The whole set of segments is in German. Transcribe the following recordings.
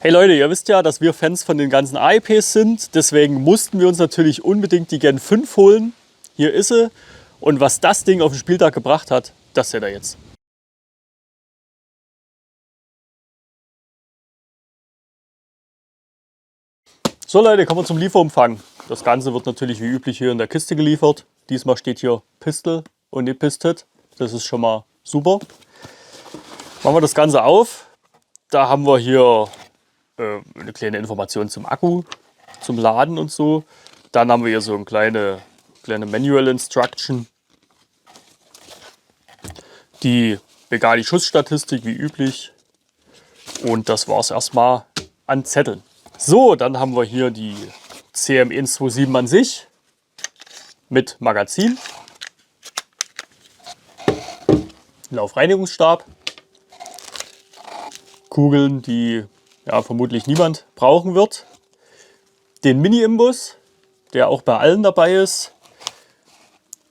Hey Leute, ihr wisst ja, dass wir Fans von den ganzen AEPs sind. Deswegen mussten wir uns natürlich unbedingt die Gen 5 holen. Hier ist sie. Und was das Ding auf den Spieltag gebracht hat, das seht ihr jetzt. So Leute, kommen wir zum Lieferumfang. Das Ganze wird natürlich wie üblich hier in der Kiste geliefert. Diesmal steht hier Pistol und nicht Pistet. Das ist schon mal super. Machen wir das Ganze auf. Da haben wir hier eine kleine Information zum Akku, zum Laden und so. Dann haben wir hier so eine kleine Manual Instruction. Die Begani Schussstatistik wie üblich. Und das war es erstmal an Zetteln. So, dann haben wir hier die CM127 an sich mit Magazin, Laufreinigungsstab, Kugeln, die ja, vermutlich niemand brauchen wird, den Mini-Imbus, der auch bei allen dabei ist,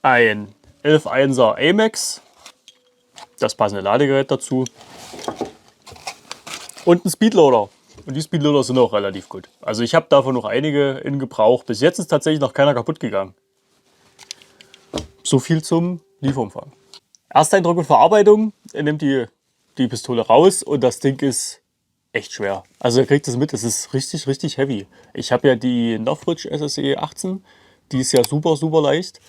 ein 11.1er AMAX, das passende Ladegerät dazu und ein Speedloader. Und die Speedloader sind auch relativ gut. Also ich habe davon noch einige in Gebrauch. Bis jetzt ist tatsächlich noch keiner kaputt gegangen. So viel zum Lieferumfang. Ersteindruck und Verarbeitung. Er nimmt die Pistole raus und das Ding ist echt schwer. Also ihr kriegt es mit, es ist richtig, richtig heavy. Ich habe ja die Northridge SSE 18. Die ist ja super, super leicht.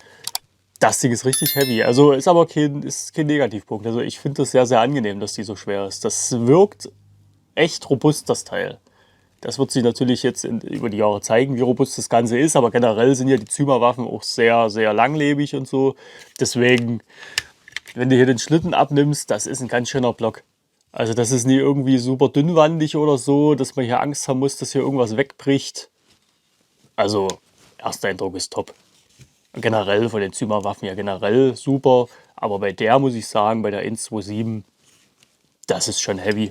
Das Ding ist richtig heavy. Also ist aber kein Negativpunkt. Also ich finde es sehr, sehr angenehm, dass die so schwer ist. Das wirkt echt robust, das Teil. Das wird sich natürlich jetzt über die Jahre zeigen, wie robust das Ganze ist. Aber generell sind ja die Zyma-Waffen auch sehr, sehr langlebig und so. Deswegen, wenn du hier den Schlitten abnimmst, das ist ein ganz schöner Block. Also das ist nie irgendwie super dünnwandig oder so, dass man hier Angst haben muss, dass hier irgendwas wegbricht. Also, erster Eindruck ist top. Generell von den Zyma-Waffen ja generell super. Aber bei der muss ich sagen, bei der 127, das ist schon heavy.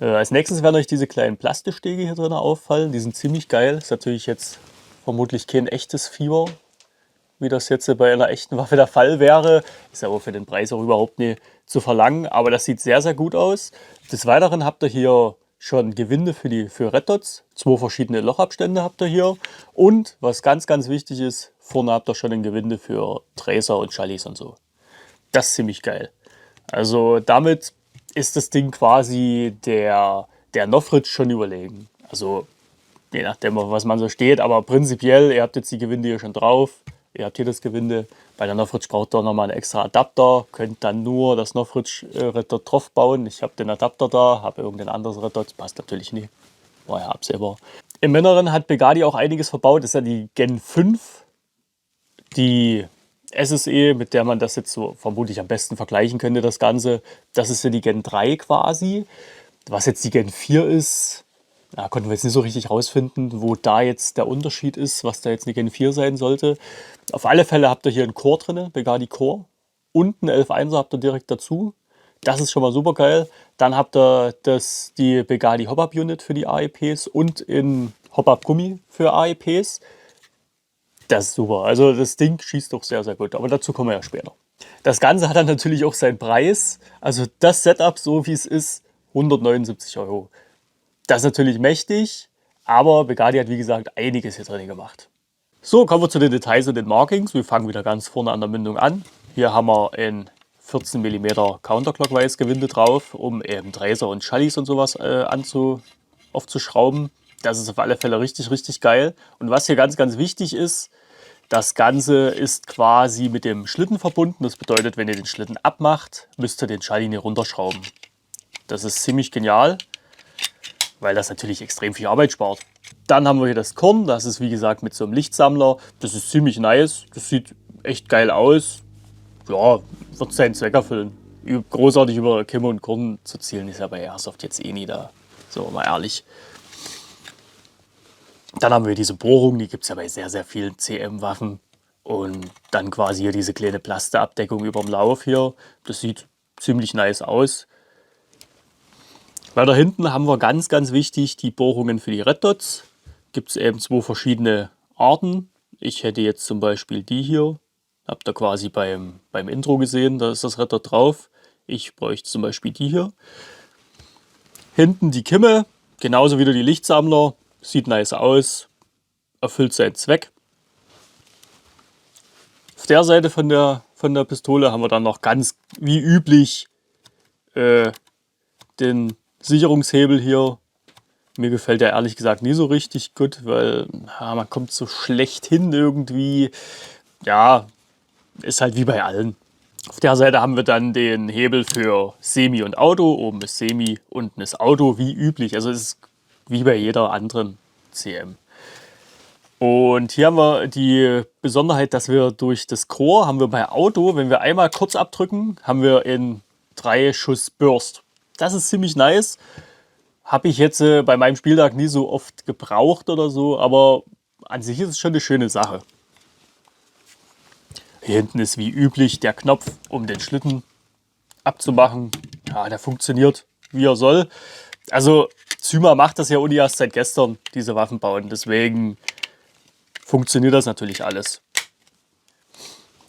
Als nächstes werden euch diese kleinen Plastikstege hier drin auffallen. Die sind ziemlich geil. Ist natürlich jetzt vermutlich kein echtes Fieber, wie das jetzt bei einer echten Waffe der Fall wäre. Ist aber für den Preis auch überhaupt nicht zu verlangen. Aber das sieht sehr, sehr gut aus. Des Weiteren habt ihr hier schon Gewinde für Red Dots. 2 verschiedene Lochabstände habt ihr hier. Und was ganz, ganz wichtig ist, vorne habt ihr schon ein Gewinde für Tracer und Challis und so. Das ist ziemlich geil. Also damit ist das Ding quasi der Northridge schon überlegen. Also je nachdem, auf was man so steht. Aber prinzipiell, ihr habt jetzt die Gewinde hier schon drauf. Ihr habt hier das Gewinde. Bei der Northridge braucht ihr nochmal einen extra Adapter. Könnt dann nur das Northridge Red Dot drauf bauen. Ich habe den Adapter da, habe irgendein anderes Red Dot. Passt natürlich nicht. War ja absehbar. Im Inneren hat Begani auch einiges verbaut. Das ist ja die Gen 5. Die SSE, mit der man das jetzt so vermutlich am besten vergleichen könnte, das Ganze. Das ist ja die Gen 3 quasi. Was jetzt die Gen 4 ist, da konnten wir jetzt nicht so richtig rausfinden, wo da jetzt der Unterschied ist, was da jetzt eine Gen 4 sein sollte. Auf alle Fälle habt ihr hier einen Core drin, Begani Core. Und einen 11.1er habt ihr direkt dazu. Das ist schon mal super geil. Dann habt ihr die Begani Hop-Up Unit für die AEPs und in Hop-Up Gummi für AEPs. Das ist super. Also das Ding schießt doch sehr, sehr gut. Aber dazu kommen wir ja später. Das Ganze hat dann natürlich auch seinen Preis. Also das Setup, so wie es ist, 179 Euro. Das ist natürlich mächtig, aber Begani hat wie gesagt einiges hier drin gemacht. So, kommen wir zu den Details und den Markings. Wir fangen wieder ganz vorne an der Mündung an. Hier haben wir ein 14 mm Counterclockwise Gewinde drauf, um eben Tracer und Challis und sowas aufzuschrauben. Das ist auf alle Fälle richtig, richtig geil. Und was hier ganz, ganz wichtig ist, das Ganze ist quasi mit dem Schlitten verbunden. Das bedeutet, wenn ihr den Schlitten abmacht, müsst ihr den Challi nicht runterschrauben. Das ist ziemlich genial, weil das natürlich extrem viel Arbeit spart. Dann haben wir hier das Korn. Das ist wie gesagt mit so einem Lichtsammler. Das ist ziemlich nice. Das sieht echt geil aus. Ja, wird seinen Zweck erfüllen. Großartig über Kimme und Korn zu zielen ist ja bei Airsoft jetzt eh nie da. So, mal ehrlich. Dann haben wir diese Bohrung, die gibt es ja bei sehr, sehr vielen CM-Waffen. Und dann quasi hier diese kleine Plasteabdeckung über dem Lauf hier. Das sieht ziemlich nice aus. Weiter hinten haben wir ganz, ganz wichtig die Bohrungen für die Red Dots. Gibt es eben 2 verschiedene Arten. Ich hätte jetzt zum Beispiel die hier. Habt ihr quasi beim Intro gesehen, da ist das Red Dot drauf. Ich bräuchte zum Beispiel die hier. Hinten die Kimme. Genauso wieder die Lichtsammler. Sieht nice aus. Erfüllt seinen Zweck. Auf der Seite von der Pistole haben wir dann noch ganz wie üblich den Sicherungshebel hier. Mir gefällt der ehrlich gesagt nie so richtig gut, weil man kommt so schlecht hin irgendwie. Ja, ist halt wie bei allen. Auf der Seite haben wir dann den Hebel für Semi und Auto. Oben ist Semi, unten ist Auto, wie üblich. Also es ist wie bei jeder anderen CM. Und hier haben wir die Besonderheit, dass wir durch das Core haben wir bei Auto, wenn wir einmal kurz abdrücken, haben wir in 3 Schuss Burst. Das ist ziemlich nice. Habe ich jetzt bei meinem Spieltag nie so oft gebraucht oder so, aber an sich ist es schon eine schöne Sache. Hier hinten ist wie üblich der Knopf, um den Schlitten abzumachen. Ja, der funktioniert, wie er soll. Also Zyma macht das ja Uni erst seit gestern, diese Waffen bauen. Deswegen funktioniert das natürlich alles.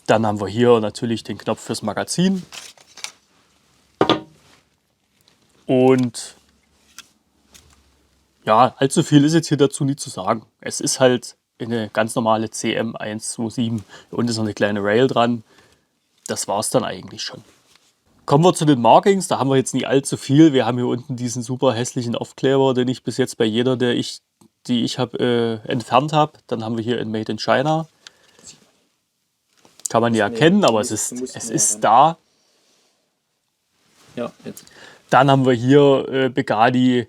Dann haben wir hier natürlich den Knopf fürs Magazin. Und ja, allzu viel ist jetzt hier dazu nicht zu sagen. Es ist halt eine ganz normale CM 127. Hier unten ist noch eine kleine Rail dran. Das war es dann eigentlich schon. Kommen wir zu den Markings. Da haben wir jetzt nicht allzu viel. Wir haben hier unten diesen super hässlichen Aufkleber, den ich bis jetzt bei jeder, die ich habe, entfernt habe. Dann haben wir hier ein Made in China. Kann man nicht erkennen, aber es ist da. Ja, jetzt. Dann haben wir hier Begadi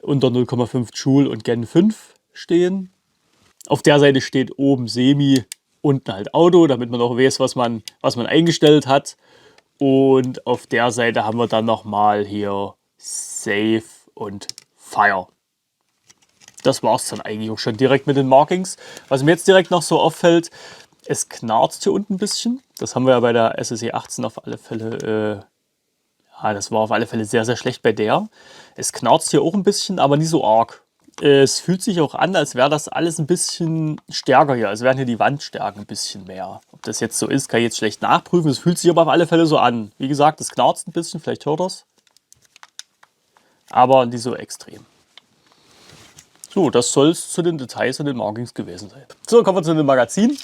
unter 0,5 Joule und Gen 5 stehen. Auf der Seite steht oben Semi, unten halt Auto, damit man auch weiß, was man eingestellt hat. Und auf der Seite haben wir dann nochmal hier Safe und Fire. Das war es dann eigentlich auch schon direkt mit den Markings. Was mir jetzt direkt noch so auffällt, es knarzt hier unten ein bisschen. Das haben wir ja bei der SSE 18 auf alle Fälle. Das war auf alle Fälle sehr, sehr schlecht bei der. Es knarzt hier auch ein bisschen, aber nicht so arg. Es fühlt sich auch an, als wäre das alles ein bisschen stärker hier. Als wären hier die Wandstärken ein bisschen mehr. Ob das jetzt so ist, kann ich jetzt schlecht nachprüfen. Es fühlt sich aber auf alle Fälle so an. Wie gesagt, es knarzt ein bisschen, vielleicht hört ihr es. Aber nicht so extrem. So, das soll es zu den Details und den Markings gewesen sein. So, kommen wir zu den Magazinen.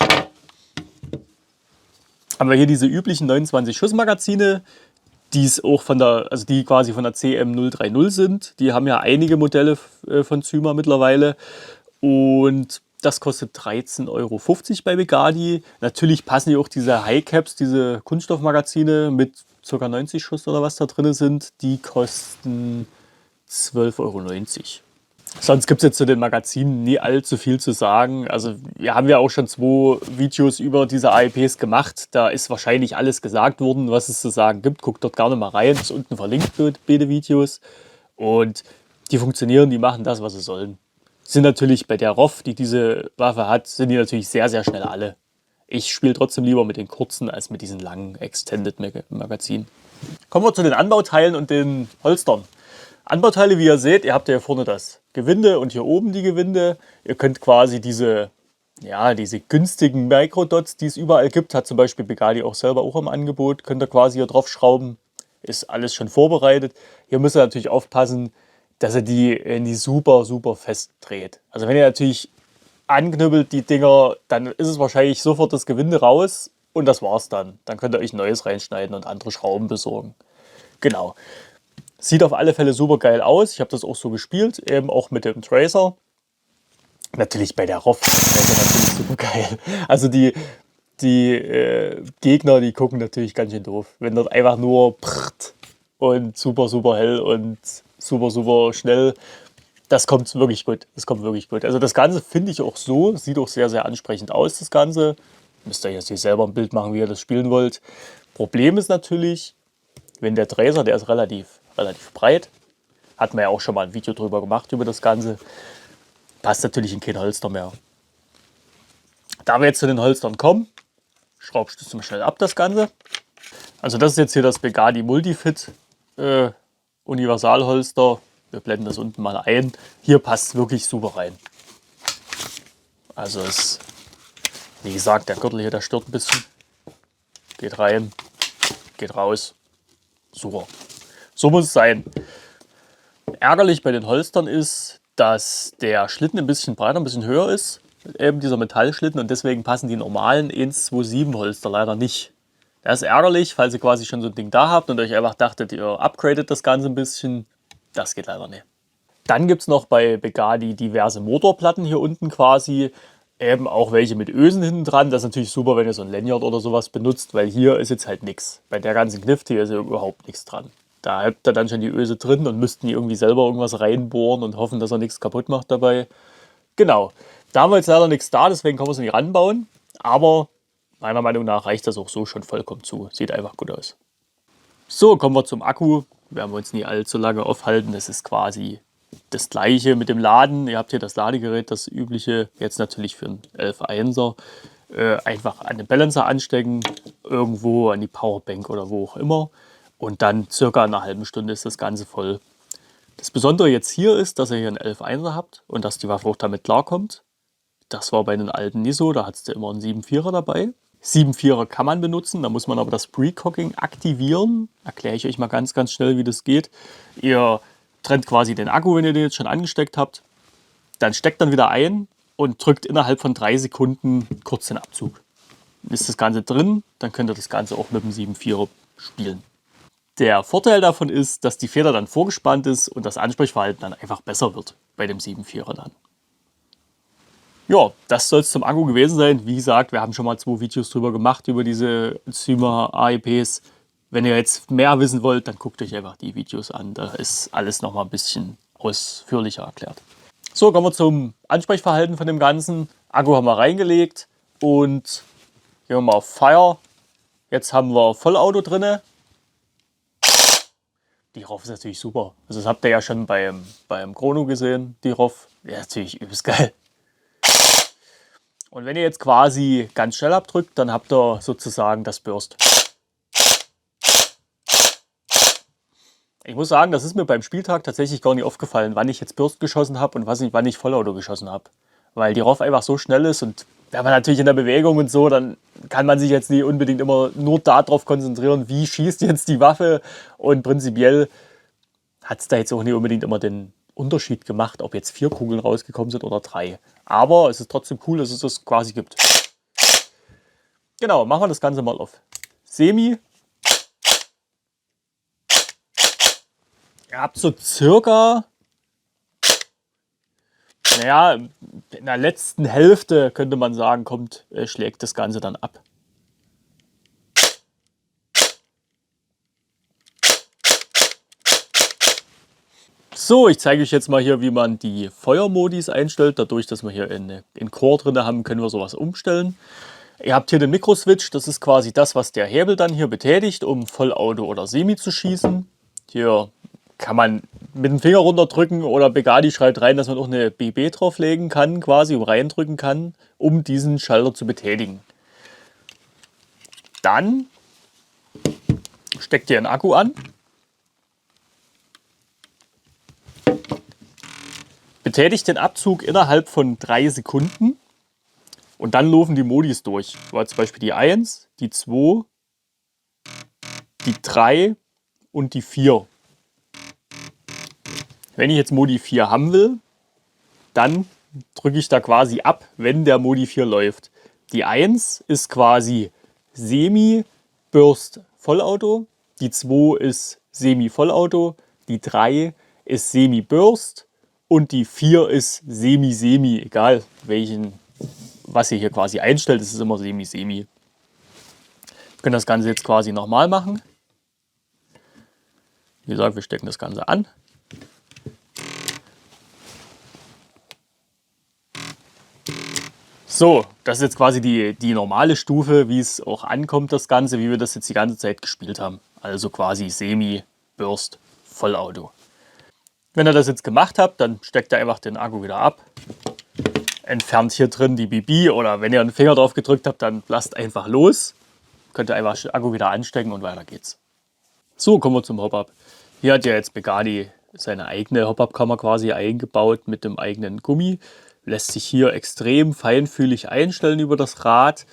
Haben wir hier diese üblichen 29 Schuss Magazine, die quasi von der CM 030 sind. Die haben ja einige Modelle von Zyma mittlerweile. Und das kostet 13,50 € bei Begadi. Natürlich passen hier auch diese High Caps, diese Kunststoffmagazine mit ca. 90 Schuss oder was da drin sind. Die kosten 12,90 €. Sonst gibt es jetzt zu den Magazinen nie allzu viel zu sagen. Also wir haben ja auch schon 2 Videos über diese AEPs gemacht. Da ist wahrscheinlich alles gesagt worden, was es zu sagen gibt. Guckt dort gerne mal rein. Ist unten verlinkt für beide Videos. Und die funktionieren, die machen das, was sie sollen. Sind natürlich bei der ROF, die diese Waffe hat, sind die natürlich sehr, sehr schnell alle. Ich spiele trotzdem lieber mit den kurzen als mit diesen langen Extended Magazinen. Kommen wir zu den Anbauteilen und den Holstern. Anbauteile, wie ihr seht, ihr habt ja hier vorne das Gewinde und hier oben die Gewinde. Ihr könnt quasi diese günstigen Microdots, die es überall gibt, hat zum Beispiel Begadi auch selber auch im Angebot, könnt ihr quasi hier drauf schrauben. Ist alles schon vorbereitet. Hier müsst ihr natürlich aufpassen, dass ihr die nicht super, super fest dreht. Also wenn ihr natürlich anknüppelt die Dinger, dann ist es wahrscheinlich sofort das Gewinde raus und das war's dann. Dann könnt ihr euch Neues reinschneiden und andere Schrauben besorgen. Genau. Sieht auf alle Fälle super geil aus. Ich habe das auch so gespielt, eben auch mit dem Tracer. Natürlich bei der ROF, das ist natürlich super geil. Also die Gegner, die gucken natürlich ganz schön doof. Wenn dort einfach nur und super, super hell und super, super schnell, das kommt wirklich gut. Das kommt wirklich gut. Also das Ganze finde ich auch so, sieht auch sehr, sehr ansprechend aus, das Ganze. Müsst ihr jetzt selber ein Bild machen, wie ihr das spielen wollt. Problem ist natürlich, wenn der Tracer, der ist relativ breit, hat man ja auch schon mal ein Video drüber gemacht, über das Ganze, passt natürlich in kein Holster mehr. Da wir jetzt zu den Holstern kommen, schraubst du zum schnell ab das Ganze. Also das ist jetzt hier das Begadi Multifit Universalholster. Wir blenden das unten mal ein. Hier passt es wirklich super rein. Also ist, wie gesagt, der Gürtel hier, der stört ein bisschen. Geht rein, geht raus. Super. So muss es sein. Ärgerlich bei den Holstern ist, dass der Schlitten ein bisschen breiter, ein bisschen höher ist. Eben dieser Metallschlitten, und deswegen passen die normalen 127 Holster leider nicht. Das ist ärgerlich, falls ihr quasi schon so ein Ding da habt und euch einfach dachtet, ihr upgradet das Ganze ein bisschen. Das geht leider nicht. Dann gibt es noch bei Begadi diverse Motorplatten hier unten quasi. Eben auch welche mit Ösen hinten dran. Das ist natürlich super, wenn ihr so ein Lanyard oder sowas benutzt, weil hier ist jetzt halt nichts. Bei der ganzen Knift hier ist ja überhaupt nichts dran. Da habt ihr dann schon die Öse drin und müssten die irgendwie selber irgendwas reinbohren und hoffen, dass er nichts kaputt macht dabei. Genau. Da haben wir jetzt leider nichts da, deswegen können wir es nicht ranbauen. Aber meiner Meinung nach reicht das auch so schon vollkommen zu. Sieht einfach gut aus. So, kommen wir zum Akku. Werden wir uns nie allzu lange aufhalten. Das ist quasi das gleiche mit dem Laden. Ihr habt hier das Ladegerät, das übliche, jetzt natürlich für einen 11.1er. Einfach an den Balancer anstecken, irgendwo an die Powerbank oder wo auch immer. Und dann circa in einer halben Stunde ist das Ganze voll. Das Besondere jetzt hier ist, dass ihr hier einen 11.1er habt und dass die Waffe auch damit klarkommt. Das war bei den alten nicht so, da hat es immer einen 7.4er dabei. 7.4er kann man benutzen, da muss man aber das Precocking aktivieren. Erkläre ich euch mal ganz, ganz schnell, wie das geht. Ihr trennt quasi den Akku, wenn ihr den jetzt schon angesteckt habt. Dann steckt dann wieder ein und drückt innerhalb von 3 Sekunden kurz den Abzug. Ist das Ganze drin, dann könnt ihr das Ganze auch mit dem 7.4er spielen. Der Vorteil davon ist, dass die Feder dann vorgespannt ist und das Ansprechverhalten dann einfach besser wird bei dem 7.4er dann. Ja, das soll es zum Akku gewesen sein. Wie gesagt, wir haben schon mal 2 Videos drüber gemacht, über diese Syma AEPs. Wenn ihr jetzt mehr wissen wollt, dann guckt euch einfach die Videos an. Da ist alles nochmal ein bisschen ausführlicher erklärt. So, kommen wir zum Ansprechverhalten von dem Ganzen. Akku haben wir reingelegt und gehen wir mal auf Fire. Jetzt haben wir Vollauto drin. Die ROV ist natürlich super. Also das habt ihr ja schon beim Chrono gesehen, die ROV. Ja, natürlich übelst geil. Und wenn ihr jetzt quasi ganz schnell abdrückt, dann habt ihr sozusagen das Burst. Ich muss sagen, das ist mir beim Spieltag tatsächlich gar nicht aufgefallen, wann ich jetzt Burst geschossen habe und wann ich Vollauto geschossen habe. Weil die ROV einfach so schnell ist und wenn man natürlich in der Bewegung und so, dann kann man sich jetzt nicht unbedingt immer nur darauf konzentrieren, wie schießt jetzt die Waffe. Und prinzipiell hat es da jetzt auch nicht unbedingt immer den Unterschied gemacht, ob jetzt 4 Kugeln rausgekommen sind oder 3. Aber es ist trotzdem cool, dass es das quasi gibt. Genau, machen wir das Ganze mal auf Semi. Ihr habt so circa, naja, in der letzten Hälfte könnte man sagen, schlägt das Ganze dann ab. So, ich zeige euch jetzt mal hier, wie man die Feuermodis einstellt. Dadurch, dass wir hier in Core drin haben, können wir sowas umstellen. Ihr habt hier den Mikroswitch, das ist quasi das, was der Hebel dann hier betätigt, um Vollauto oder Semi zu schießen. Hier kann man mit dem Finger runterdrücken oder Begadi schreibt rein, dass man auch eine BB drauflegen kann, quasi, reindrücken kann, um diesen Schalter zu betätigen. Dann steckt ihr einen Akku an. Betätigt den Abzug innerhalb von 3 Sekunden und dann laufen die Modis durch. War zum Beispiel die 1, die 2, die 3 und die 4. Wenn ich jetzt Modi 4 haben will, dann drücke ich da quasi ab, wenn der Modi 4 läuft. Die 1 ist quasi Semi-Burst-Vollauto, die 2 ist Semi-Vollauto, die 3 ist Semi-Burst und die 4 ist Semi-Semi, egal was ihr hier quasi einstellt, ist es immer Semi-Semi. Wir können das Ganze jetzt quasi nochmal machen. Wie gesagt, wir stecken das Ganze an. So, das ist jetzt quasi die normale Stufe, wie es auch ankommt, das Ganze, wie wir das jetzt die ganze Zeit gespielt haben. Also quasi Semi, Burst, Vollauto. Wenn ihr das jetzt gemacht habt, dann steckt ihr einfach den Akku wieder ab. Entfernt hier drin die BB oder wenn ihr einen Finger drauf gedrückt habt, dann lasst einfach los. Könnt ihr einfach den Akku wieder anstecken und weiter geht's. So, kommen wir zum Hop-Up. Hier hat ja jetzt Begadi seine eigene Hop-Up-Kammer quasi eingebaut mit dem eigenen Gummi. Lässt sich hier extrem feinfühlig einstellen über das Rad.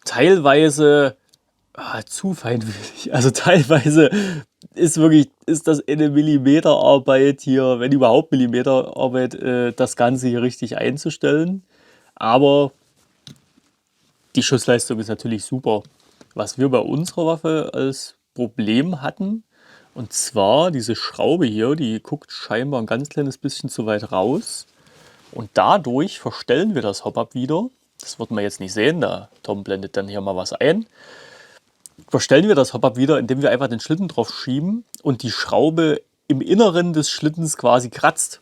Teilweise zu feinfühlig. Also teilweise ist das eine Millimeterarbeit hier, wenn überhaupt Millimeterarbeit, das Ganze hier richtig einzustellen. Aber die Schussleistung ist natürlich super. Was wir bei unserer Waffe als Problem hatten, und zwar diese Schraube hier, die guckt scheinbar ein ganz kleines bisschen zu weit raus. Und dadurch verstellen wir das Hop-Up wieder. Das wird man jetzt nicht sehen, da Tom blendet dann hier mal was ein. Verstellen wir das Hop-Up wieder, indem wir einfach den Schlitten drauf schieben und die Schraube im Inneren des Schlittens quasi kratzt.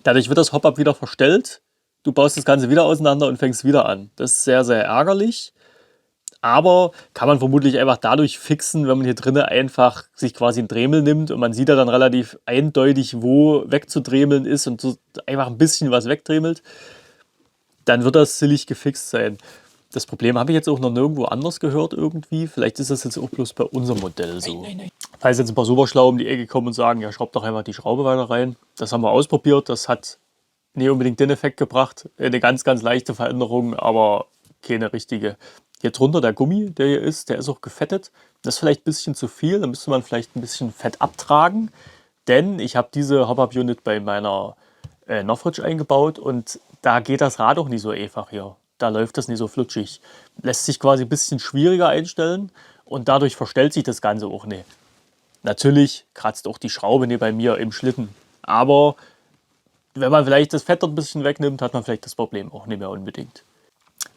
Dadurch wird das Hop-Up wieder verstellt. Du baust das Ganze wieder auseinander und fängst wieder an. Das ist sehr, sehr ärgerlich. Aber kann man vermutlich einfach dadurch fixen, wenn man hier drinnen einfach sich quasi ein Dremel nimmt und man sieht ja dann relativ eindeutig, wo wegzudremeln ist und so einfach ein bisschen was wegdremelt, dann wird das sillig gefixt sein. Das Problem habe ich jetzt auch noch nirgendwo anders gehört irgendwie. Vielleicht ist das jetzt auch bloß bei unserem Modell so. Nein. Falls jetzt ein paar Superschlau um die Ecke kommen und sagen, ja, schraubt doch einfach die Schraube weiter rein. Das haben wir ausprobiert. Das hat nicht unbedingt den Effekt gebracht. Eine ganz, ganz leichte Veränderung, aber keine richtige. Hier drunter der Gummi, der hier ist, der ist auch gefettet. Das ist vielleicht ein bisschen zu viel. Da müsste man vielleicht ein bisschen Fett abtragen. Denn ich habe diese Hop-Up-Unit bei meiner Northridge eingebaut und da geht das Rad auch nicht so einfach hier. Da läuft das nicht so flutschig. Lässt sich quasi ein bisschen schwieriger einstellen und dadurch verstellt sich das Ganze auch nicht. Natürlich kratzt auch die Schraube nicht bei mir im Schlitten. Aber wenn man vielleicht das Fett dort ein bisschen wegnimmt, hat man vielleicht das Problem auch nicht mehr unbedingt.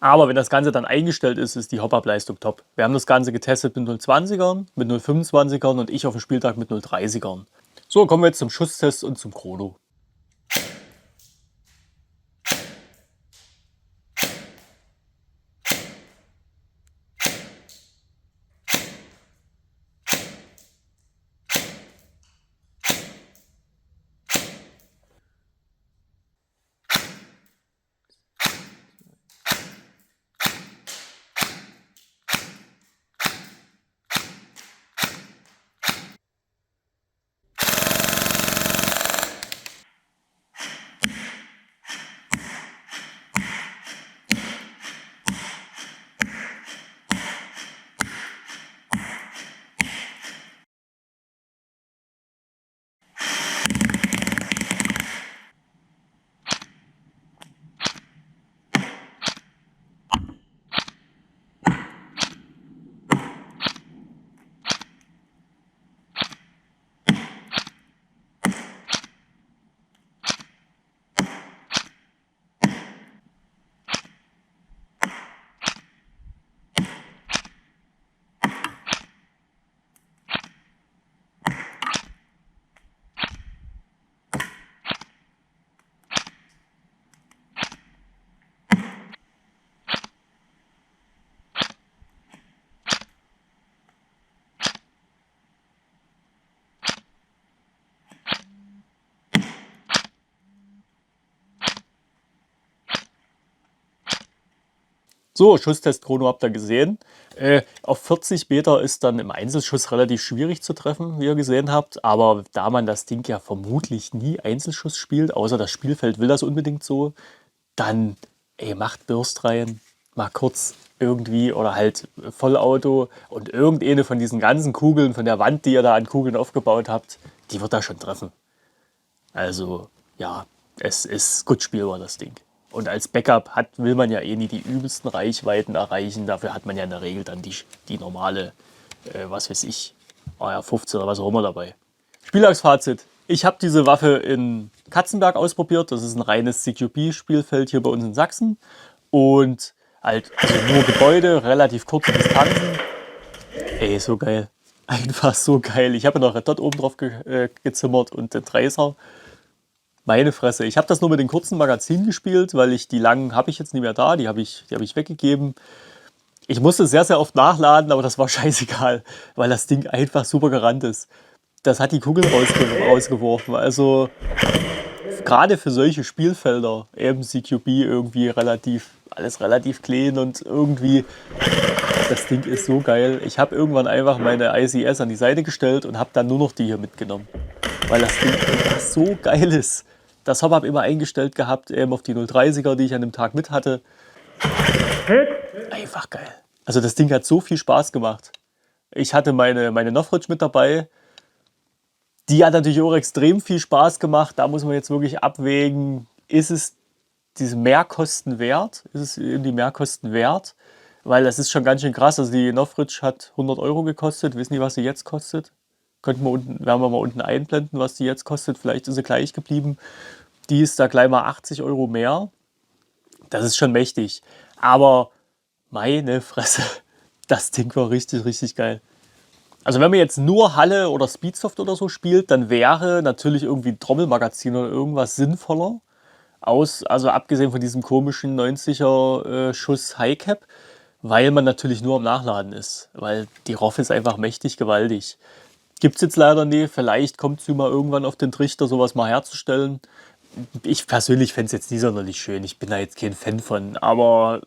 Aber wenn das Ganze dann eingestellt ist, ist die Hop-Up-Leistung top. Wir haben das Ganze getestet mit 0,20ern, mit 0,25ern und ich auf dem Spieltag mit 0,30ern. So, kommen wir jetzt zum Schusstest und zum Chrono. So, Schusstest Chrono habt ihr gesehen. Auf 40 Meter ist dann im Einzelschuss relativ schwierig zu treffen, wie ihr gesehen habt. Aber da man das Ding ja vermutlich nie Einzelschuss spielt, außer das Spielfeld will das unbedingt so, dann macht Burst rein, mal kurz irgendwie oder halt Vollauto und irgendeine von diesen ganzen Kugeln von der Wand, die ihr da an Kugeln aufgebaut habt, die wird da schon treffen. Also ja, es ist gut spielbar, das Ding. Und als Backup will man ja eh nie die übelsten Reichweiten erreichen. Dafür hat man ja in der Regel dann die normale, was weiß ich, AR-15 oder was auch immer dabei. Spieltagsfazit. Ich habe diese Waffe in Katzenberg ausprobiert. Das ist ein reines CQB-Spielfeld hier bei uns in Sachsen. Und halt also nur Gebäude, relativ kurze Distanzen. Ey, so geil. Einfach so geil. Ich habe ja noch Red Dot oben drauf gezimmert und den Tracer. Meine Fresse. Ich habe das nur mit den kurzen Magazinen gespielt, weil die langen habe ich jetzt nicht mehr da. Die habe ich weggegeben. Ich musste sehr, sehr oft nachladen, aber das war scheißegal, weil das Ding einfach super gerannt ist. Das hat die Kugeln rausgeworfen. Also gerade für solche Spielfelder, eben CQB irgendwie alles relativ clean und irgendwie, das Ding ist so geil. Ich habe irgendwann einfach meine ICS an die Seite gestellt und habe dann nur noch die hier mitgenommen. Weil das Ding einfach so geil ist. Das Hop-Up immer eingestellt gehabt, eben auf die 030er, die ich an dem Tag mit hatte. Einfach geil. Also das Ding hat so viel Spaß gemacht. Ich hatte meine Nofridge mit dabei. Die hat natürlich auch extrem viel Spaß gemacht. Da muss man jetzt wirklich abwägen, ist es diese Mehrkosten wert? Ist es eben die Mehrkosten wert? Weil das ist schon ganz schön krass. Also die Nofridge hat 100 € gekostet. Wissen die, was sie jetzt kostet? Werden wir mal unten einblenden, was die jetzt kostet. Vielleicht ist sie gleich geblieben. Die ist da gleich mal 80 € mehr. Das ist schon mächtig. Aber meine Fresse, das Ding war richtig, richtig geil. Also wenn man jetzt nur Halle oder Speedsoft oder so spielt, dann wäre natürlich irgendwie ein Trommelmagazin oder irgendwas sinnvoller. Also abgesehen von diesem komischen 90er Schuss Highcap, weil man natürlich nur am Nachladen ist. Weil die ROF ist einfach mächtig gewaltig. Gibt es jetzt leider nie. Vielleicht kommt sie mal irgendwann auf den Trichter, sowas mal herzustellen. Ich persönlich fände es jetzt nie sonderlich schön. Ich bin da jetzt kein Fan von. Aber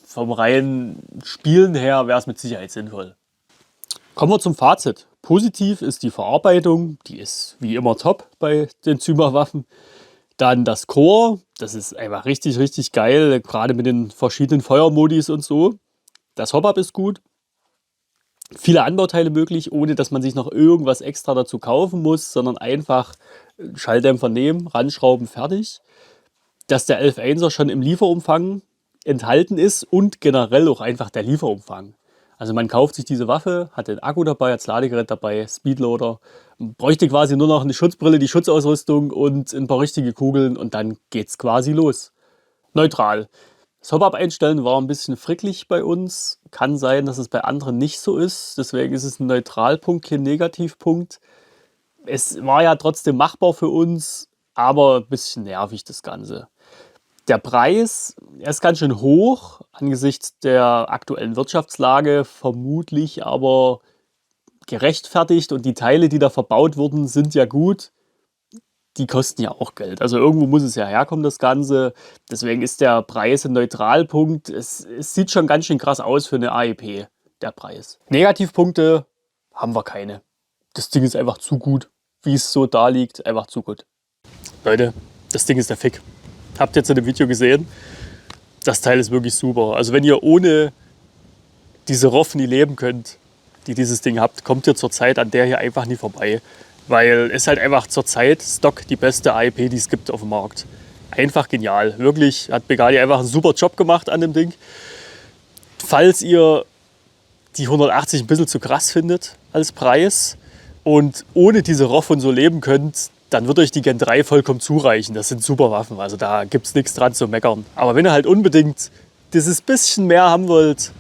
vom reinen Spielen her wäre es mit Sicherheit sinnvoll. Kommen wir zum Fazit. Positiv ist die Verarbeitung, die ist wie immer top bei den Zyma-Waffen. Dann das Core, das ist einfach richtig, richtig geil, gerade mit den verschiedenen Feuermodis und so. Das Hop-Up ist gut. Viele Anbauteile möglich, ohne dass man sich noch irgendwas extra dazu kaufen muss, sondern einfach Schalldämpfer nehmen, ranschrauben, fertig. Dass der 11.1er schon im Lieferumfang enthalten ist und generell auch einfach der Lieferumfang. Also man kauft sich diese Waffe, hat den Akku dabei, hat das Ladegerät dabei, Speedloader, bräuchte quasi nur noch eine Schutzbrille, die Schutzausrüstung und ein paar richtige Kugeln und dann geht's quasi los. Neutral. Das Hop-Up einstellen war ein bisschen fricklig bei uns. Kann sein, dass es bei anderen nicht so ist. Deswegen ist es ein Neutralpunkt, kein Negativpunkt. Es war ja trotzdem machbar für uns, aber ein bisschen nervig das Ganze. Der Preis, er ist ganz schön hoch angesichts der aktuellen Wirtschaftslage, vermutlich aber gerechtfertigt und die Teile, die da verbaut wurden, sind ja gut. Die kosten ja auch Geld. Also irgendwo muss es ja herkommen, das Ganze. Deswegen ist der Preis ein Neutralpunkt. Es sieht schon ganz schön krass aus für eine AEP, der Preis. Negativpunkte haben wir keine. Das Ding ist einfach zu gut. Wie es so da liegt, einfach zu gut. Leute, das Ding ist der Fick. Habt ihr jetzt in dem Video gesehen? Das Teil ist wirklich super. Also wenn ihr ohne diese ROF nie leben könnt, die dieses Ding habt, kommt ihr zur Zeit an der hier einfach nie vorbei. Weil es halt einfach zur Zeit Stock die beste AEP, die es gibt auf dem Markt. Einfach genial. Wirklich hat Begadi einfach einen super Job gemacht an dem Ding. Falls ihr die 180 ein bisschen zu krass findet als Preis und ohne diese ROF und so leben könnt, dann wird euch die Gen 3 vollkommen zureichen. Das sind super Waffen, also da gibt es nichts dran zu meckern. Aber wenn ihr halt unbedingt dieses bisschen mehr haben wollt,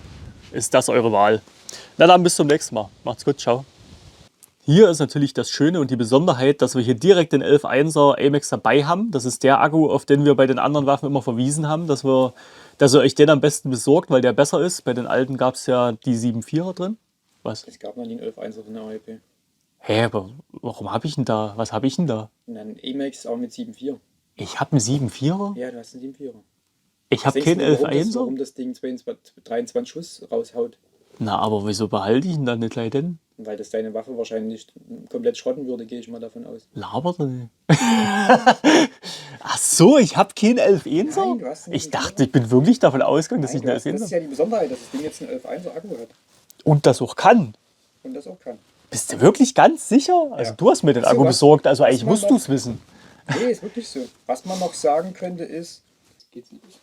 ist das eure Wahl. Na dann bis zum nächsten Mal. Macht's gut, ciao. Hier ist natürlich das Schöne und die Besonderheit, dass wir hier direkt den 11.1er AMAX dabei haben. Das ist der Akku, auf den wir bei den anderen Waffen immer verwiesen haben, dass ihr euch den am besten besorgt, weil der besser ist. Bei den alten gab es ja die 7.4er drin. Was? Es gab noch nie einen 11.1er von der AEP. Hä, aber warum habe ich denn da? Was habe ich denn da? Und dann AMAX auch mit 7.4. Ich habe einen 7.4er? Ja, du hast einen 7.4er. Ich habe keinen 11.1er? Warum das Ding 23 Schuss raushaut? Na, aber wieso behalte ich ihn dann nicht gleich denn? Weil das deine Waffe wahrscheinlich komplett schrotten würde, gehe ich mal davon aus. Labert er nicht? Ach so, ich habe keinen 11.1er? Nein, du hast einen Ich dachte, ich bin wirklich davon ausgegangen, dass ich einen 11.1er Das ist habe. ja die Besonderheit, dass das Ding jetzt einen 11.1er Akku hat. Und das auch kann. Und das auch kann. Bist du wirklich ganz sicher? Also Ja. du hast mir den Akku besorgt, also eigentlich musst du es wissen. Nee, ist wirklich so. Was man noch sagen könnte ist... Jetzt geht's los.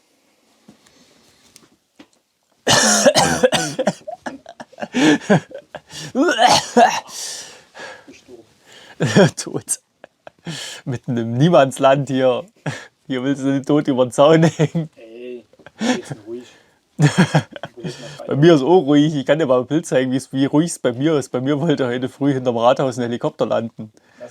Tot. Mitten im Niemandsland hier. Hier willst du nicht tot über den Zaun hängen. Ey, geht's ruhig. Bei mir ist auch ruhig. Ich kann dir mal ein Bild zeigen, wie ruhig es bei mir ist. Bei mir wollte heute früh hinterm Rathaus ein Helikopter landen.